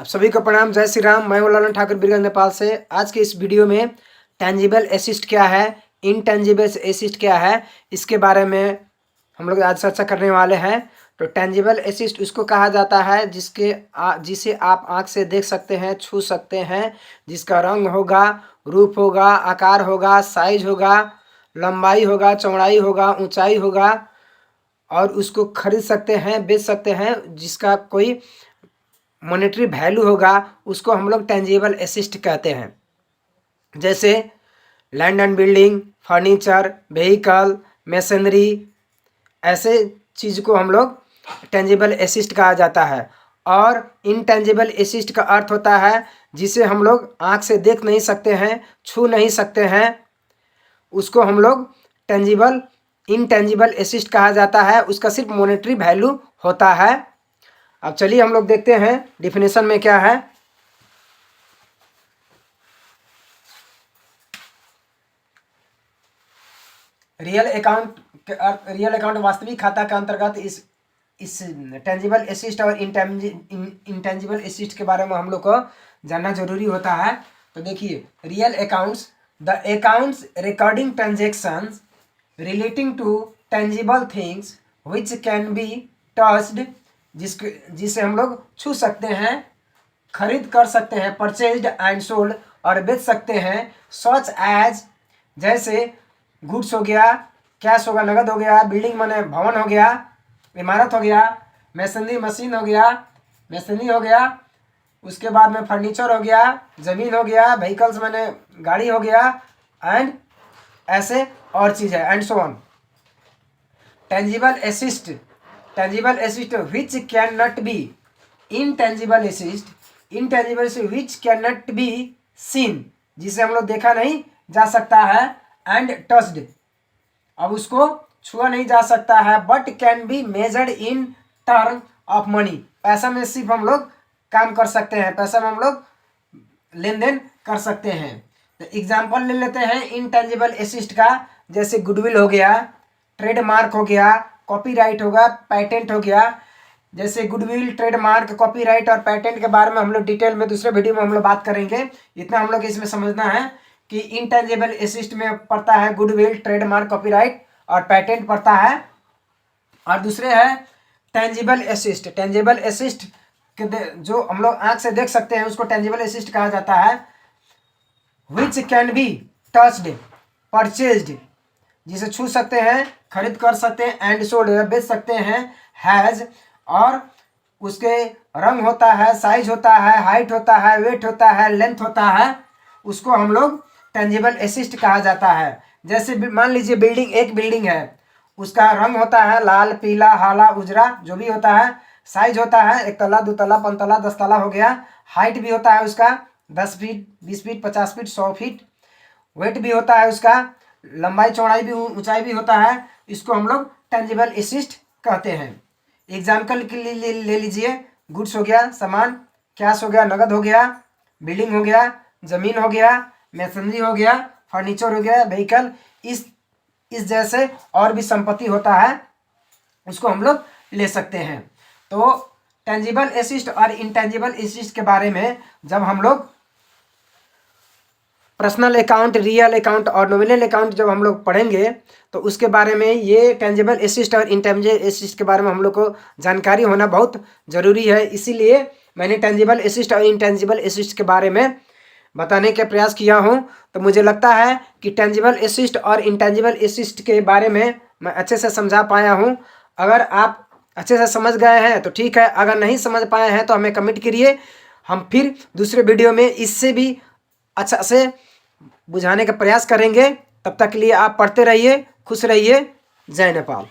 आप सभी को प्रणाम, जय श्री राम। मैं हूं लालन ठाकुर बीरगंज नेपाल से। आज के इस वीडियो में टेंजिबल एसिस्ट क्या है, इनटेंजिबल एसिस्ट क्या है, इसके बारे में हम लोग आज चर्चा करने वाले हैं। तो टेंजिबल एसिस्ट उसको कहा जाता है जिसे आप आँख से देख सकते हैं, छू सकते हैं, जिसका रंग होगा, रूप होगा, आकार होगा, साइज होगा, लंबाई होगा, चौड़ाई होगा, ऊंचाई होगा, और उसको खरीद सकते हैं, बेच सकते हैं, जिसका कोई मॉनेटरी वैल्यू होगा, उसको हम लोग टेंजिबल एसिस्ट कहते हैं। जैसे land and building, furniture, vehicle, machinery, ऐसे चीज़ को हम लोग टेंजिबल एसिस्ट कहा जाता है। और इनटेंजिबल एसिस्ट का अर्थ होता है जिसे हम लोग आँख से देख नहीं सकते हैं, छू नहीं सकते हैं, उसको हम लोग इनटेंजिबल एसिस्ट कहा जाता है। उसका सिर्फ मॉनेटरी वैल्यू होता है। अब चलिए हम लोग देखते हैं डिफिनेशन में क्या है। रियल अकाउंट वास्तविक खाता के अंतर्गत इस टेंजिबल एसिस्ट और इनटेंजिबल एसिस्ट के बारे में हम लोग को जानना जरूरी होता है। तो देखिए, real accounts, the accounts recording transactions relating to tangible things which can be touched, जिसे हम लोग छू सकते हैं, खरीद कर सकते हैं, परचेज्ड एंड सोल्ड, और बेच सकते हैं। सच एज, जैसे गुड्स हो गया, कैश होगा, नगद हो गया, बिल्डिंग माने भवन हो गया, इमारत हो गया, मशीनरी मशीन हो गया, मशीनरी हो गया, उसके बाद में फर्नीचर हो गया, ज़मीन हो गया, व्हीकल्स माने गाड़ी हो गया, एंड ऐसे और चीज़ है, and so on. Tangible assist which cannot be, intangible assist which cannot be seen, जिसे हम लोग देखा नहीं जा सकता है, and touched, अब उसको छुआ नहीं जा सकता है, but can be measured in term of money, पैसा में सिर्फ हम लोग काम कर सकते हैं, पैसा में हम लोग लेन देन कर सकते हैं। तो एग्जाम्पल ले लेते हैं इनटेंजिबल एसिस्ट का। जैसे गुडविल हो गया, ट्रेडमार्क हो गया, कॉपीराइट होगा, पेटेंट हो गया। जैसे गुडविल, ट्रेडमार्क, कॉपीराइट और पेटेंट के बारे में हम लोग डिटेल में दूसरे वीडियो में हम लोग बात करेंगे। इतना हम लोग इसमें समझना है कि इनटेंजिबल एसिस्ट में पड़ता है गुडविल, ट्रेडमार्क, कॉपीराइट और पेटेंट पड़ता है। और दूसरे है टेंजिबल एसिस्ट जो हम लोग आँख से देख सकते हैं, उसको टेंजिबल एसिस्ट कहा जाता है। विच कैन बी टच्ड, परचेज्ड, जिसे छू सकते हैं, खरीद कर सकते हैं, एंड सोल्ड, बेच सकते हैं। हैज, और उसके रंग होता है, साइज होता है, हाइट होता है, वेट होता है, लेंथ होता है, उसको हम लोग टेंजिबल एसिस्ट कहा जाता है। जैसे मान लीजिए एक बिल्डिंग है, उसका रंग होता है लाल, पीला, हाला, उजरा, जो भी होता है। साइज होता है 1 तला, 2 तला, 5 तला, 10 तला हो गया। हाइट भी होता है उसका 10 feet, 20 feet, 50 feet, 100 feet. Weight भी होता है उसका, लंबाई, चौड़ाई भी, ऊंचाई भी होता है। इसको हम लोग टेंजिबल एसिस्ट कहते हैं। एग्जाम्पल के लिए ले लीजिए, गुड्स हो गया, सामान, कैश हो गया, नगद हो गया, बिल्डिंग हो गया, जमीन हो गया, मशीनरी हो गया, फर्नीचर हो गया, व्हीकल, इस जैसे और भी संपत्ति होता है, उसको हम लोग ले सकते हैं। तो टेंजिबल एसिस्ट और इनटेंजिबल एसिस्ट के बारे में जब हम लोग पर्सनल अकाउंट, रियल अकाउंट और नॉमिनल अकाउंट जब हम लोग पढ़ेंगे, तो उसके बारे में ये टेंजिबल एसिस्ट और इनटेंजिबल एसिस्ट के बारे में हम लोग को जानकारी होना बहुत ज़रूरी है। इसीलिए मैंने टेंजिबल एसिस्ट और इनटेंजिबल एसिस्ट के बारे में बताने का प्रयास किया हूँ। तो मुझे लगता है कि टेंजिबल एसिस्ट और इनटेंजिबल एसिस्ट के बारे में मैं अच्छे से समझा पाया हूँ। अगर आप अच्छे से समझ गए हैं तो ठीक है, अगर नहीं समझ पाए हैं तो हमें कमेंट करिए। हम फिर दूसरे वीडियो में इससे भी अच्छा से बुझाने का प्रयास करेंगे। तब तक के लिए आप पढ़ते रहिए, खुश रहिए। जय नेपाल।